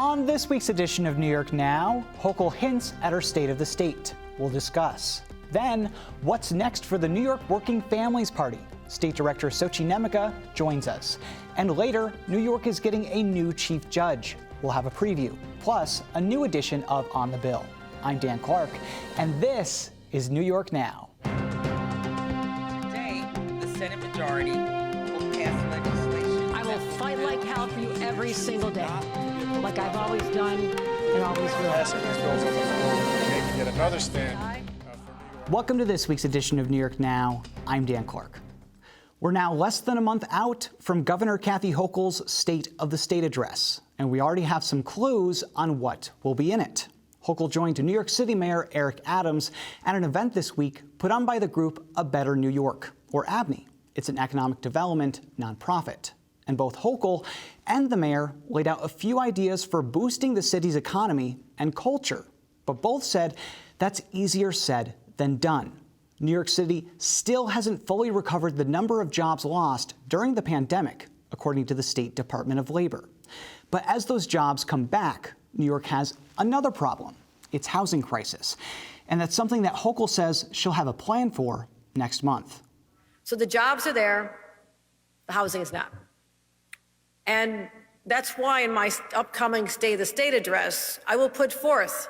On this week's edition of New York Now, Hochul hints at her state of the state. We'll discuss. Then, what's next for the New York Working Families Party? State Director Xochitl Nemeka joins us. And later, New York is getting a new chief judge. We'll have a preview, plus a new edition of On the Bill. I'm Dan Clark, and this is New York Now. Today, the Senate majority will pass legislation. I will fight like hell for you every single day, like I've always done and always will. Passing these bills on the floor, making yet another stand. Welcome to this week's edition of New York Now. I'm Dan Clark. We're now less than a month out from Governor Kathy Hochul's State of the State address, and we already have some clues on what will be in it. Hochul joined New York City Mayor Eric Adams at an event this week put on by the group A Better New York, or ABNY. It's an economic development nonprofit. And both Hochul and the mayor laid out a few ideas for boosting the city's economy and culture. But both said that's easier said than done. New York City still hasn't fully recovered the number of jobs lost during the pandemic, according to the State Department of Labor. But as those jobs come back, New York has another problem, its housing crisis. And that's something that Hochul says she'll have a plan for next month. So the jobs are there, the housing is not. And that's why in my upcoming State of the State address, I will put forth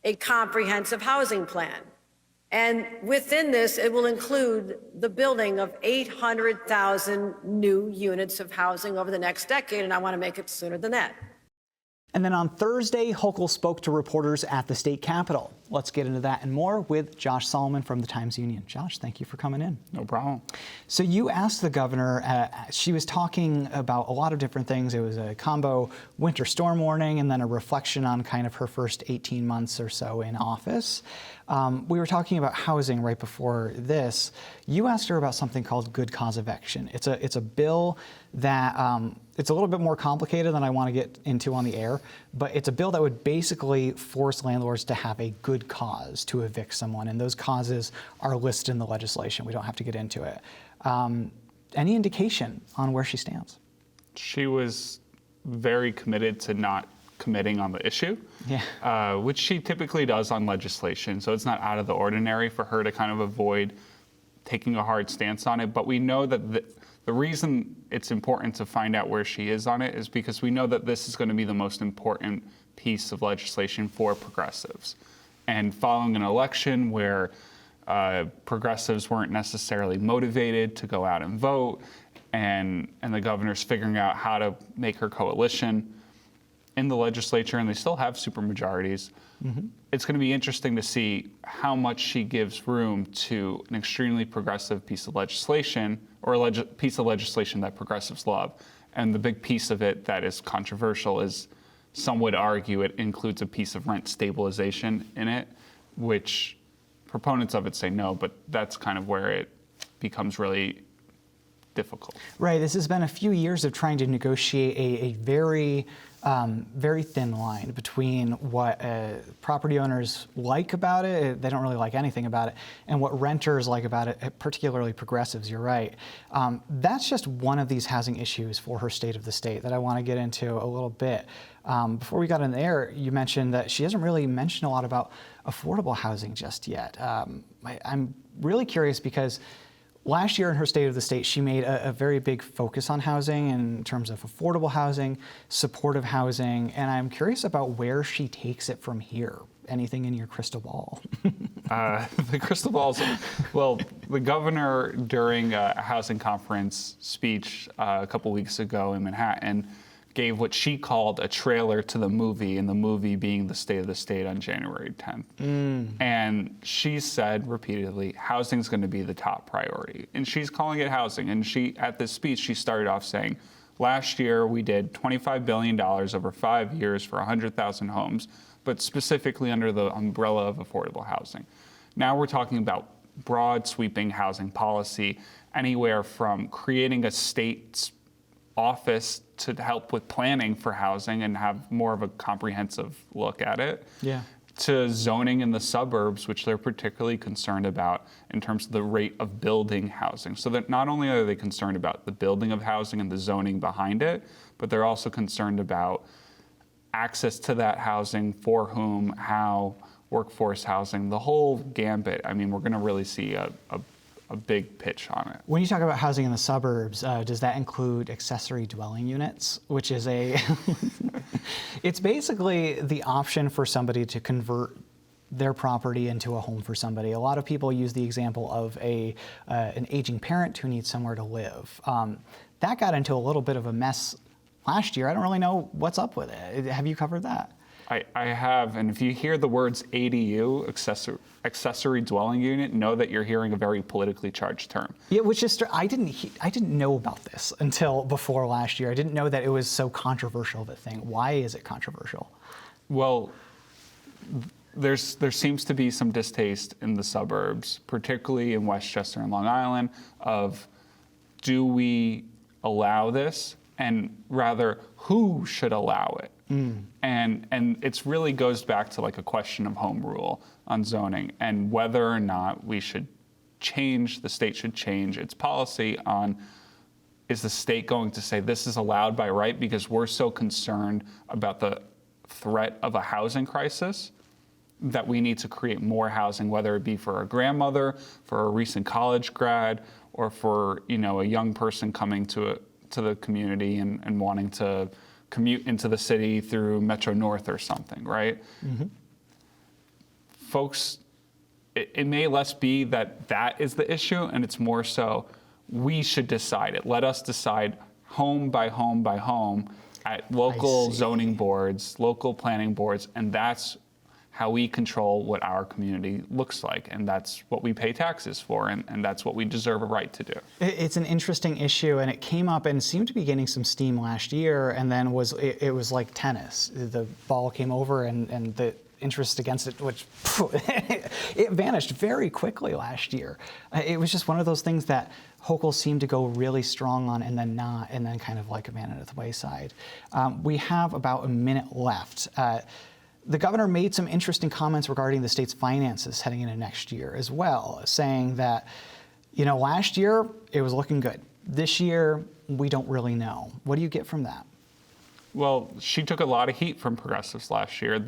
a comprehensive housing plan. And within this, it will include the building of 800,000 new units of housing over the next decade, and I want to make it sooner than that. And then on Thursday, Hochul spoke to reporters at the state capitol. Let's get into that and more with Josh Solomon from the Times-Union. Josh, thank you for coming in. No problem. So you asked the governor, she was talking about a lot of different things. It was a combo winter storm warning and then a reflection on kind of her first 18 months or so in office. We were talking about housing right before this. You asked her about something called good cause eviction. It's a bill that it's a little bit more complicated than I want to get into on the air, but it's a bill that would basically force landlords to have a good cause to evict someone, and those causes are listed in the legislation. We don't have to get into it. Any indication on where she stands? She was very committed to not committing on the issue, which she typically does on legislation. So it's not out of the ordinary for her to kind of avoid taking a hard stance on it. But we know that the reason it's important to find out where she is on it is because we know that this is going to be the most important piece of legislation for progressives. And following an election where progressives weren't necessarily motivated to go out and vote, and the governor's figuring out how to make her coalition in the legislature, and they still have supermajorities. It's going to be interesting to see how much she gives room to an extremely progressive piece of legislation, or a piece of legislation that progressives love. And the big piece of it that is controversial is, some would argue, it includes a piece of rent stabilization in it, which proponents of it say no, but that's kind of where it becomes really difficult. Right. This has been a few years of trying to negotiate a very thin line between what property owners like about it, they don't really like anything about it, and what renters like about it, particularly progressives, you're right. That's just one of these housing issues for her State of the State that I want to get into a little bit. Before we got in the air, you mentioned that she hasn't really mentioned a lot about affordable housing just yet. I'm really curious because last year in her State of the State, she made a very big focus on housing in terms of affordable housing, supportive housing, and I'm curious about where she takes it from here. Anything in your crystal ball? The crystal balls, well, the governor during a housing conference speech a couple weeks ago in Manhattan gave what she called a trailer to the movie, and the movie being the State of the State on January 10th. And she said repeatedly, housing's going to be the top priority. And she's calling it housing. And at this speech, she started off saying, last year we did $25 billion over 5 years for 100,000 homes, but specifically under the umbrella of affordable housing. Now we're talking about broad sweeping housing policy, anywhere from creating a state's office to help with planning for housing and have more of a comprehensive look at it, to zoning in the suburbs, which they're particularly concerned about in terms of the rate of building housing. So that not only are they concerned about the building of housing and the zoning behind it, but they're also concerned about access to that housing, for whom, how, workforce housing, the whole gambit. I mean, we're going to really see a big pitch on it. When you talk about housing in the suburbs, does that include accessory dwelling units, which is it's basically the option for somebody to convert their property into a home for somebody. A lot of people use the example of an aging parent who needs somewhere to live. That got into a little bit of a mess last year. I don't really know what's up with it. Have you covered that? I have, and if you hear the words ADU, accessory dwelling unit, know that you're hearing a very politically charged term. Yeah, which is I didn't know about this until before last year. I didn't know that it was so controversial of a thing. Why is it controversial? Well, there seems to be some distaste in the suburbs, particularly in Westchester and Long Island, of do we allow this, and rather who should allow it? And it's really goes back to like a question of home rule on zoning and whether or not we should change, the state should change its policy on, is the state going to say this is allowed by right because we're so concerned about the threat of a housing crisis that we need to create more housing, whether it be for a grandmother, for a recent college grad, or for a young person coming to the community and wanting to commute into the city through Metro North or something, right? Mm-hmm. Folks, it may less be that is the issue, and it's more so we should decide it. Let us decide home by home by home at local zoning boards, local planning boards, and that's how we control what our community looks like, and that's what we pay taxes for, and that's what we deserve a right to do. It's an interesting issue, and it came up and seemed to be gaining some steam last year, and then it was like tennis. The ball came over, and the interest against it, which it vanished very quickly last year. It was just one of those things that Hochul seemed to go really strong on and then not, and then kind of like abandoned at the wayside. We have about a minute left. The governor made some interesting comments regarding the state's finances heading into next year as well, saying that, last year it was looking good. This year, we don't really know. What do you get from that? Well, she took a lot of heat from progressives last year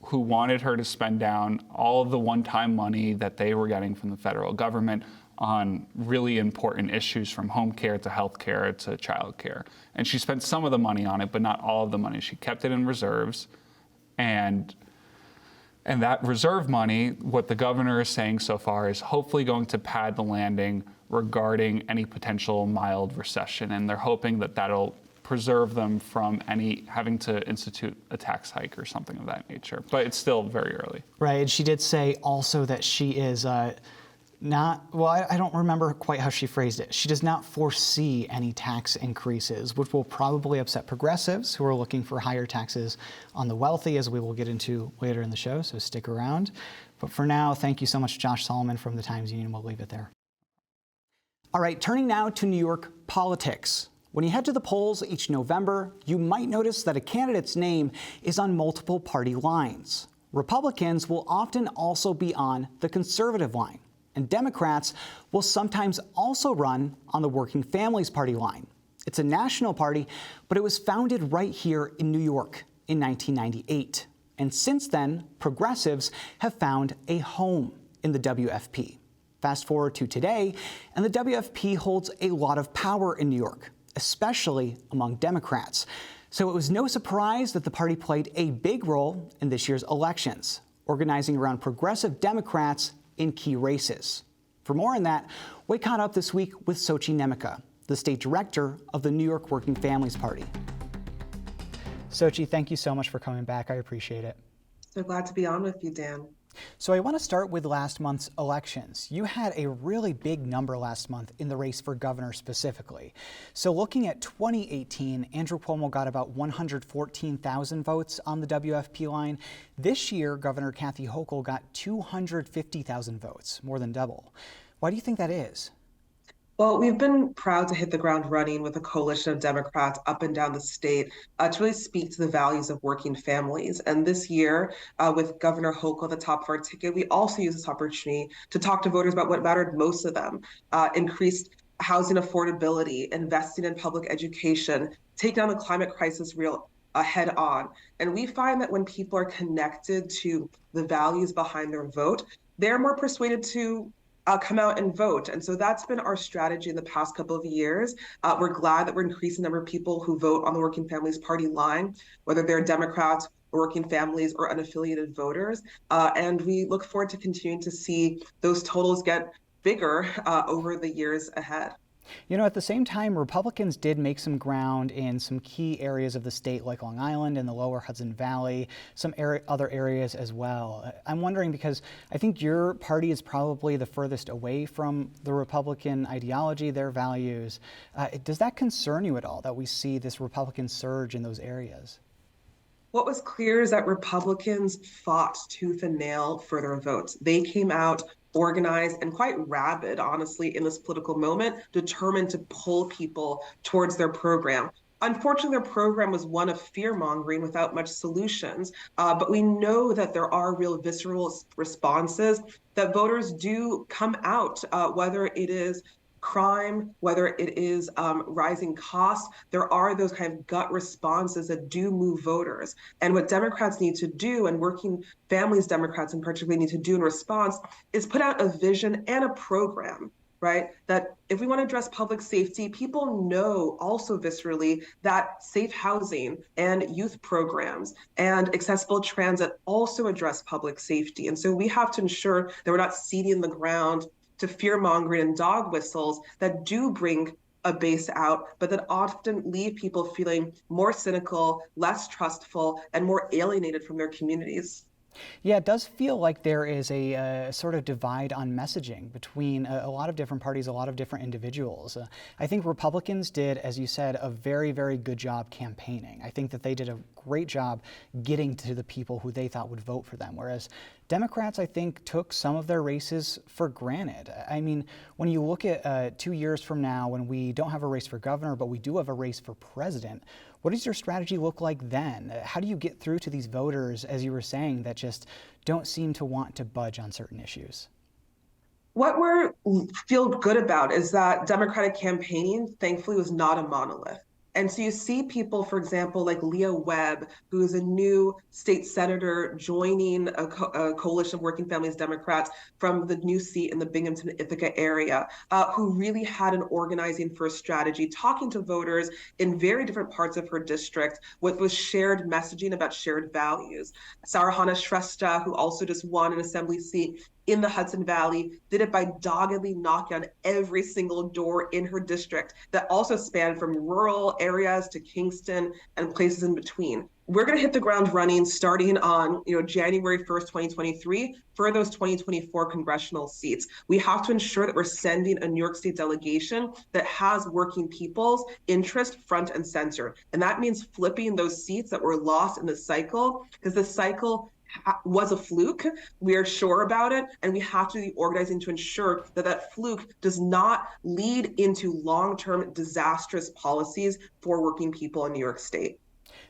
who wanted her to spend down all of the one-time money that they were getting from the federal government on really important issues from home care to health care to child care. And she spent some of the money on it, but not all of the money. She kept it in reserves. And that reserve money, what the governor is saying so far, is hopefully going to pad the landing regarding any potential mild recession. And they're hoping that that'll preserve them from any having to institute a tax hike or something of that nature. But it's still very early. Right. And she did say also that she is I don't remember quite how she phrased it. She does not foresee any tax increases, which will probably upset progressives who are looking for higher taxes on the wealthy, as we will get into later in the show, so stick around. But for now, thank you so much, Josh Solomon from the Times-Union. We'll leave it there. All right, turning now to New York politics. When you head to the polls each November, you might notice that a candidate's name is on multiple party lines. Republicans will often also be on the conservative line, and Democrats will sometimes also run on the Working Families Party line. It's a national party, but it was founded right here in New York in 1998. And since then, progressives have found a home in the WFP. Fast forward to today, and the WFP holds a lot of power in New York, especially among Democrats. So it was no surprise that the party played a big role in this year's elections, organizing around progressive Democrats in key races. For more on that, we caught up this week with Xochitl Nemeka, the state director of the New York Working Families Party. Xochitl, thank you so much for coming back. I appreciate it. So glad to be on with you, Dan. So I want to start with last month's elections. You had a really big number last month in the race for governor specifically. So looking at 2018, Andrew Cuomo got about 114,000 votes on the WFP line. This year, Governor Kathy Hochul got 250,000 votes, more than double. Why do you think that is? Well, we've been proud to hit the ground running with a coalition of Democrats up and down the state to really speak to the values of working families. And this year, with Governor Hochul at the top of our ticket, we also use this opportunity to talk to voters about what mattered most to them: increased housing affordability, investing in public education, take down the climate crisis head on. And we find that when people are connected to the values behind their vote, they're more persuaded to come out and vote. And so that's been our strategy in the past couple of years. We're glad that we're increasing the number of people who vote on the Working Families Party line, whether they're Democrats, working families, or unaffiliated voters. And we look forward to continuing to see those totals get bigger over the years ahead. You know, at the same time, Republicans did make some ground in some key areas of the state, like Long Island and the lower Hudson Valley, some other areas as well. I'm wondering, because I think your party is probably the furthest away from the Republican ideology, their values. Does that concern you at all, that we see this Republican surge in those areas? What was clear is that Republicans fought tooth and nail for their votes. They came out organized and quite rabid, honestly, in this political moment, determined to pull people towards their program. Unfortunately, their program was one of fear-mongering without much solutions, but we know that there are real visceral responses that voters do come out, whether it is crime, whether it is rising costs. There are those kind of gut responses that do move voters. And what Democrats need to do, and working families Democrats in particular need to do in response, is put out a vision and a program, right? That if we want to address public safety, people know also viscerally that safe housing and youth programs and accessible transit also address public safety. And so we have to ensure that we're not ceding the ground to fear-mongering and dog whistles that do bring a base out, but that often leave people feeling more cynical, less trustful, and more alienated from their communities. Yeah, it does feel like there is a sort of divide on messaging between a lot of different parties, a lot of different individuals. I think Republicans did, as you said, a very, very good job campaigning. I think that they did a great job getting to the people who they thought would vote for them, whereas Democrats, I think, took some of their races for granted. I mean, when you look at 2 years from now, when we don't have a race for governor, but we do have a race for president, what does your strategy look like then? How do you get through to these voters, as you were saying, that just don't seem to want to budge on certain issues? What we feel good about is that Democratic campaigning, thankfully, was not a monolith. And so you see people, for example, like Leah Webb, who is a new state senator joining a coalition of Working Families Democrats from the new seat in the Binghamton, Ithaca area, who really had an organizing first strategy, talking to voters in very different parts of her district with shared messaging about shared values. Sarahana Shrestha, who also just won an assembly seat in the Hudson Valley, did it by doggedly knocking on every single door in her district that also spanned from rural areas to Kingston and places in between. We're going to hit the ground running starting on January 1st, 2023 for those 2024 congressional seats. We have to ensure that we're sending a New York State delegation that has working people's interest front and center. And that means flipping those seats that were lost in the cycle, because the cycle was a fluke. We are sure about it, and we have to be organizing to ensure that that fluke does not lead into long-term disastrous policies for working people in New York State.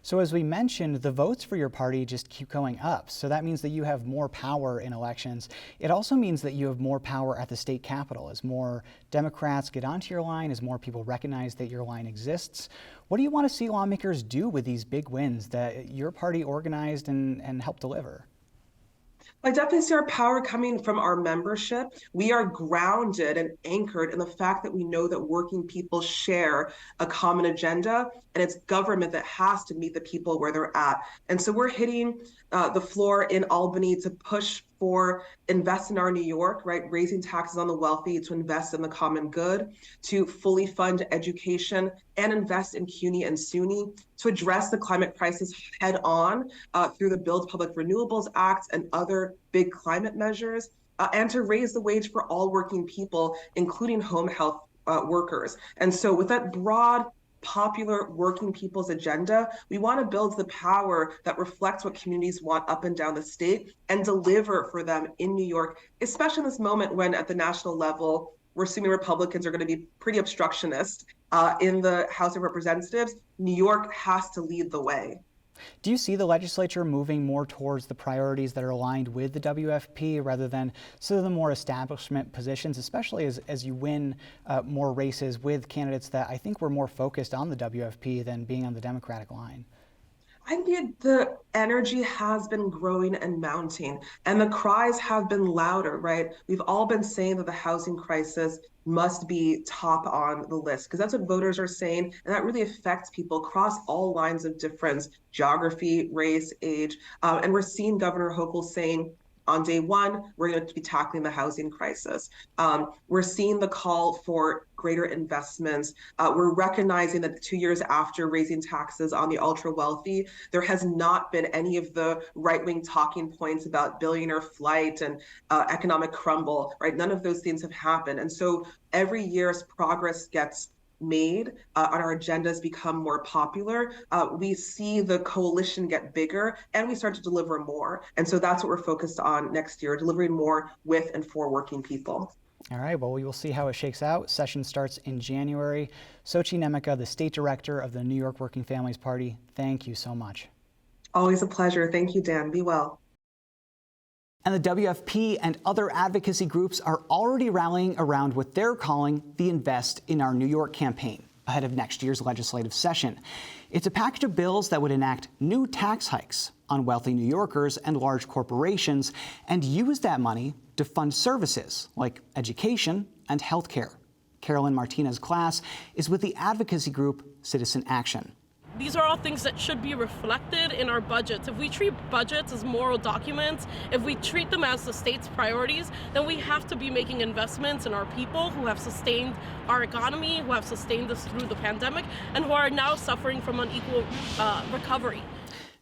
So as we mentioned, the votes for your party just keep going up. So that means that you have more power in elections. It also means that you have more power at the state capitol. As more Democrats get onto your line, as more people recognize that your line exists, what do you want to see lawmakers do with these big wins that your party organized and helped deliver? I definitely see our power coming from our membership. We are grounded and anchored in the fact that we know that working people share a common agenda, and it's government that has to meet the people where they're at. And so we're hitting the floor in Albany to push for invest in our New York, right? Raising taxes on the wealthy to invest in the common good, to fully fund education and invest in CUNY and SUNY, to address the climate crisis head on through the Build Public Renewables Act and other big climate measures, and to raise the wage for all working people, including home health workers. And so with that broad popular working people's agenda, we want to build the power that reflects what communities want up and down the state and deliver for them in New York, especially in this moment when at the national level, we're assuming Republicans are going to be pretty obstructionist in the House of Representatives. New York has to lead the way. Do you see the legislature moving more towards the priorities that are aligned with the WFP rather than some of the more establishment positions, especially as you win more races with candidates that I think were more focused on the WFP than being on the Democratic line? I think the energy has been growing and mounting, and the cries have been louder, right? We've all been saying that the housing crisis must be top on the list because that's what voters are saying, and that really affects people across all lines of difference, geography, race, age. And we're seeing Governor Hochul saying, on day one, we're going to be tackling the housing crisis. We're seeing the call for greater investments. We're recognizing that 2 years after raising taxes on the ultra wealthy, there has not been any of the right-wing talking points about billionaire flight and economic crumble, right? None of those things have happened. And so every year as progress gets made on our agendas become more popular, we see the coalition get bigger and we start to deliver more. And so that's what we're focused on next year, delivering more with and for working people. All right, well, we will see how it shakes out. Session starts in January. Xochitl Nemeka, the state director of the New York Working Families Party, thank you so much. Always a pleasure. Thank you, Dan. Be well. And the WFP and other advocacy groups are already rallying around what they're calling the Invest in Our New York campaign ahead of next year's legislative session. It's a package of bills that would enact new tax hikes on wealthy New Yorkers and large corporations and use that money to fund services like education and healthcare. Carolyn Martinez-Class is with the advocacy group Citizen Action. These are all things that should be reflected in our budgets. If we treat budgets as moral documents, if we treat them as the state's priorities, then we have to be making investments in our people who have sustained our economy, who have sustained us through the pandemic, and who are now suffering from unequal recovery.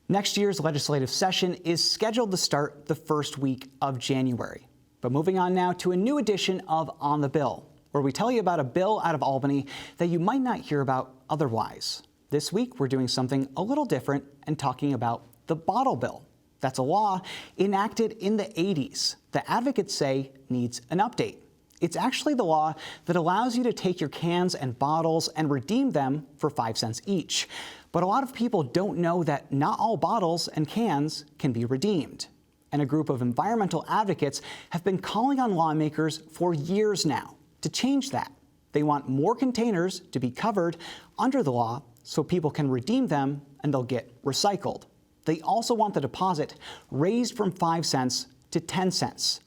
Next year's legislative session is scheduled to start the first week of January. But moving on now to a new edition of On the Bill, where we tell you about a bill out of Albany that you might not hear about otherwise. This week, we're doing something a little different and talking about the bottle bill. That's a law enacted in the 80s that advocates say needs an update. It's actually the law that allows you to take your cans and bottles and redeem them for 5 cents each. But a lot of people don't know that not all bottles and cans can be redeemed. And a group of environmental advocates have been calling on lawmakers for years now to change that. They want more containers to be covered under the law so people can redeem them and they'll get recycled. They also want the deposit raised from 5 cents to 10 cents.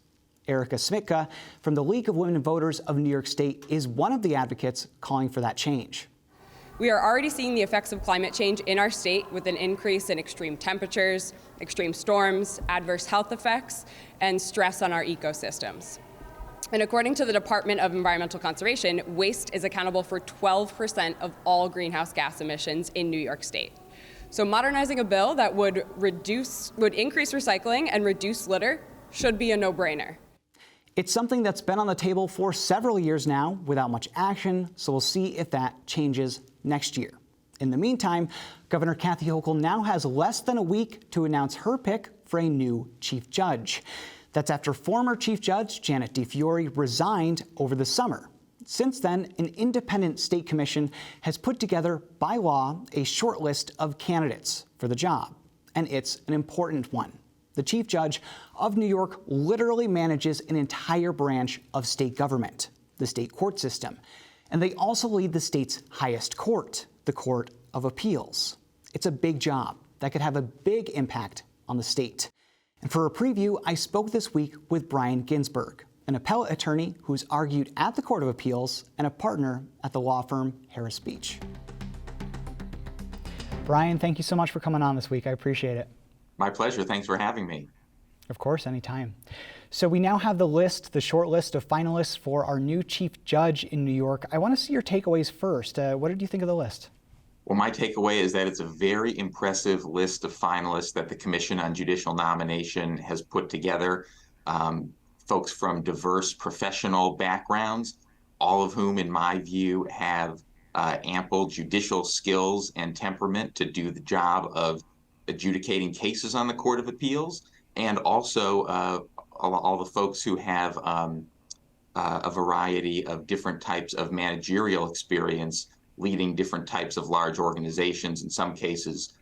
Erica Smitka from the League of Women Voters of New York State is one of the advocates calling for that change. We are already seeing the effects of climate change in our state with an increase in extreme temperatures, extreme storms, adverse health effects, and stress on our ecosystems. And according to the Department of Environmental Conservation, waste is accountable for 12% of all greenhouse gas emissions in New York State. So modernizing a bill that would increase recycling and reduce litter should be a no-brainer. It's something that's been on the table for several years now without much action, so we'll see if that changes next year. In the meantime, Governor Kathy Hochul now has less than a week to announce her pick for a new chief judge. That's after former Chief Judge Janet DeFiore resigned over the summer. Since then, an independent state commission has put together, by law, a short list of candidates for the job. And it's an important one. The Chief Judge of New York literally manages an entire branch of state government, the state court system. And they also lead the state's highest court, the Court of Appeals. It's a big job that could have a big impact on the state. And for a preview, I spoke this week with Brian Ginsberg, an appellate attorney who's argued at the Court of Appeals and a partner at the law firm Harris Beach. Brian, thank you so much for coming on this week. I appreciate it. My pleasure. Thanks for having me. Of course, anytime. So we now have the short list of finalists for our new chief judge in New York. I want to see your takeaways first. What did you think of the list? Well, my takeaway is that it's a very impressive list of finalists that the Commission on Judicial Nomination has put together. Folks from diverse professional backgrounds, all of whom, in my view, have ample judicial skills and temperament to do the job of adjudicating cases on the Court of Appeals, and also all the folks who have a variety of different types of managerial experience leading different types of large organizations, in some cases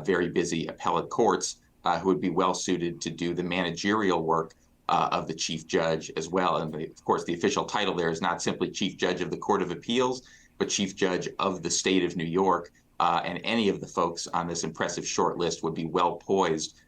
very busy appellate courts, who would be well suited to do the managerial work of the chief judge as well. And of course, the official title there is not simply chief judge of the Court of Appeals, but chief judge of the state of New York, and any of the folks on this impressive short list would be well poised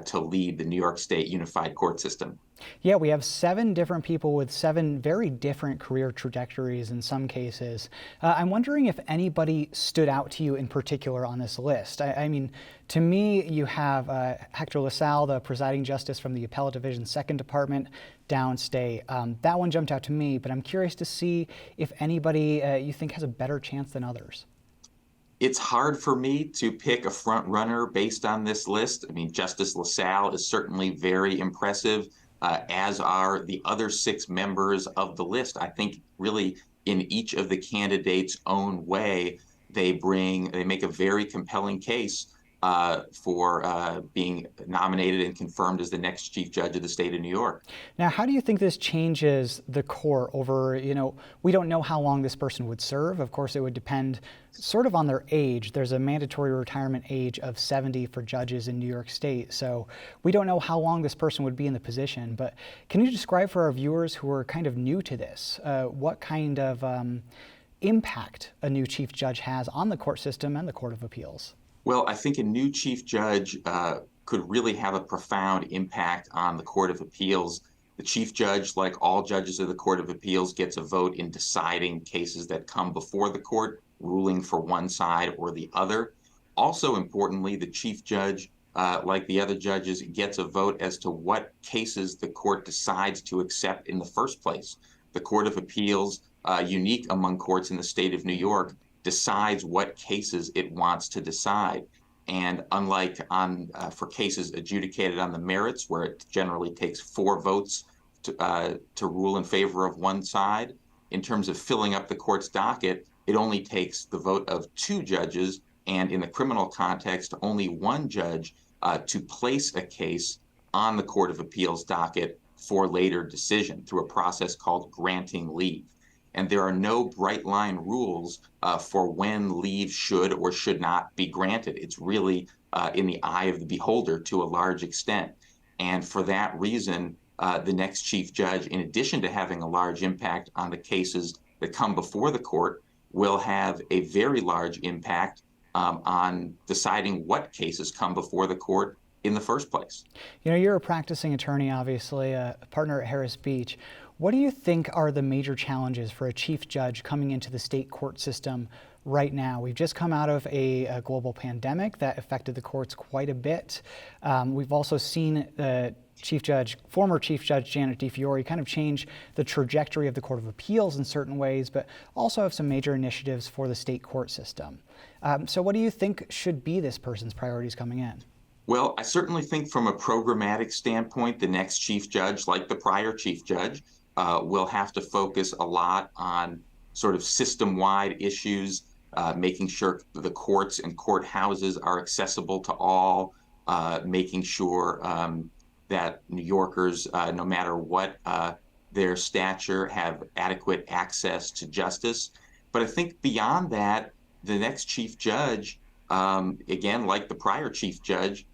to lead the New York State Unified Court System. Yeah, we have 7 different people with 7 very different career trajectories in some cases. I'm wondering if anybody stood out to you in particular on this list. I mean, to me, you have Hector LaSalle, the presiding justice from the Appellate Division 2nd Department, downstate. That one jumped out to me, but I'm curious to see if anybody you think has a better chance than others. It's hard for me to pick a front runner based on this list. I mean, Justice LaSalle is certainly very impressive, as are the other 6 members of the list. I think really in each of the candidates' own way, they make a very compelling case for being nominated and confirmed as the next Chief Judge of the state of New York. Now, how do you think this changes the court over, we don't know how long this person would serve. Of course, it would depend sort of on their age. There's a mandatory retirement age of 70 for judges in New York State. So we don't know how long this person would be in the position. But can you describe for our viewers who are kind of new to this, what kind of impact a new Chief Judge has on the court system and the Court of Appeals? Well, I think a new Chief Judge could really have a profound impact on the Court of Appeals. The Chief Judge, like all judges of the Court of Appeals, gets a vote in deciding cases that come before the court, ruling for one side or the other. Also importantly, the Chief Judge, like the other judges, gets a vote as to what cases the court decides to accept in the first place. The Court of Appeals, unique among courts in the state of New York, decides what cases it wants to decide. And unlike for cases adjudicated on the merits, where it generally takes 4 votes to rule in favor of one side, in terms of filling up the court's docket, it only takes the vote of 2 judges, and in the criminal context, only 1 judge to place a case on the Court of Appeals docket for later decision through a process called granting leave. And there are no bright line rules for when leave should or should not be granted. It's really in the eye of the beholder to a large extent. And for that reason, the next Chief Judge, in addition to having a large impact on the cases that come before the court, will have a very large impact on deciding what cases come before the court in the first place. You're a practicing attorney, obviously, a partner at Harris Beach. What do you think are the major challenges for a Chief Judge coming into the state court system right now? We've just come out of a global pandemic that affected the courts quite a bit. We've also seen former Chief Judge Janet DiFiore kind of change the trajectory of the Court of Appeals in certain ways, but also have some major initiatives for the state court system. So what do you think should be this person's priorities coming in? Well, I certainly think from a programmatic standpoint, the next Chief Judge, like the prior Chief Judge, will have to focus a lot on sort of system-wide issues, making sure the courts and courthouses are accessible to all, making sure that New Yorkers, no matter what their stature, have adequate access to justice. But I think beyond that, the next Chief Judge, again, like the prior Chief Judge,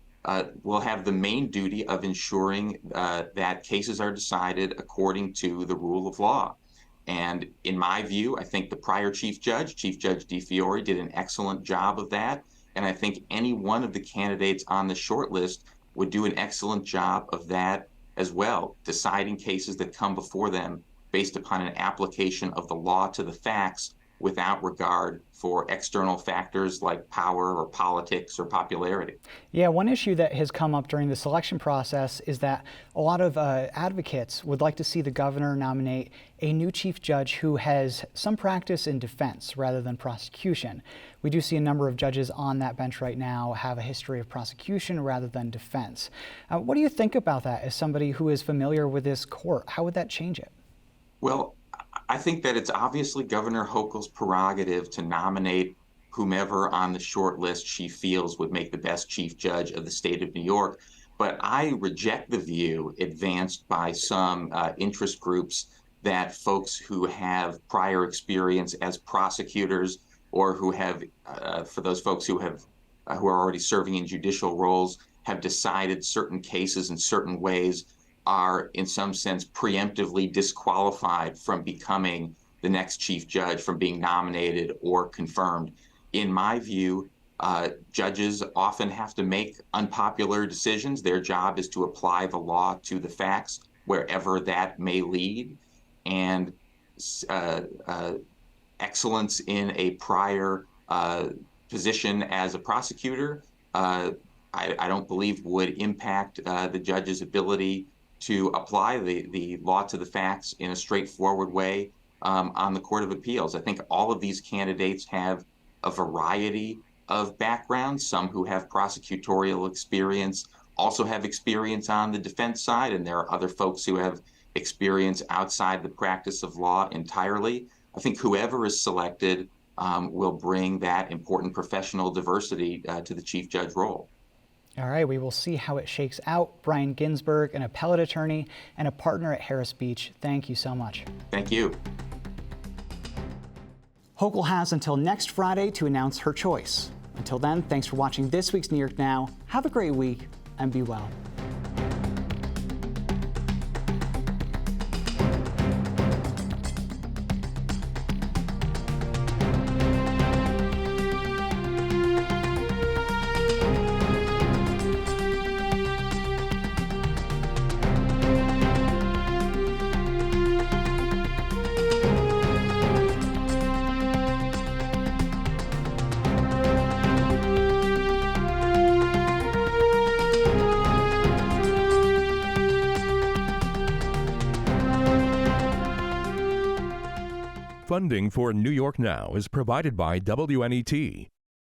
will have the main duty of ensuring that cases are decided according to the rule of law. And in my view, I think the prior Chief Judge DiFiore, did an excellent job of that. And I think any one of the candidates on the short list would do an excellent job of that as well, deciding cases that come before them based upon an application of the law to the facts without regard for external factors like power or politics or popularity. Yeah, one issue that has come up during the selection process is that a lot of advocates would like to see the governor nominate a new Chief Judge who has some practice in defense rather than prosecution. We do see a number of judges on that bench right now have a history of prosecution rather than defense. What do you think about that as somebody who is familiar with this court? How would that change it? Well, I think that it's obviously Governor Hochul's prerogative to nominate whomever on the short list she feels would make the best Chief Judge of the state of New York. But I reject the view advanced by some interest groups that folks who have prior experience as prosecutors, or who have, for those folks who are already serving in judicial roles, have decided certain cases in certain ways, are in some sense preemptively disqualified from becoming the next Chief Judge, from being nominated or confirmed. in my view, judges often have to make unpopular decisions. Their job is to apply the law to the facts wherever that may lead. And excellence in a prior position as a prosecutor, I don't believe would impact the judge's ability to apply the law to the facts in a straightforward way on the Court of Appeals. I think all of these candidates have a variety of backgrounds. Some who have prosecutorial experience also have experience on the defense side, and there are other folks who have experience outside the practice of law entirely. I think whoever is selected will bring that important professional diversity to the chief judge role. All right, we will see how it shakes out. Brian Ginsberg, an appellate attorney and a partner at Harris Beach, thank you so much. Thank you. Hochul has until next Friday to announce her choice. Until then, thanks for watching this week's New York Now. Have a great week and be well. Funding for New York Now is provided by WNET,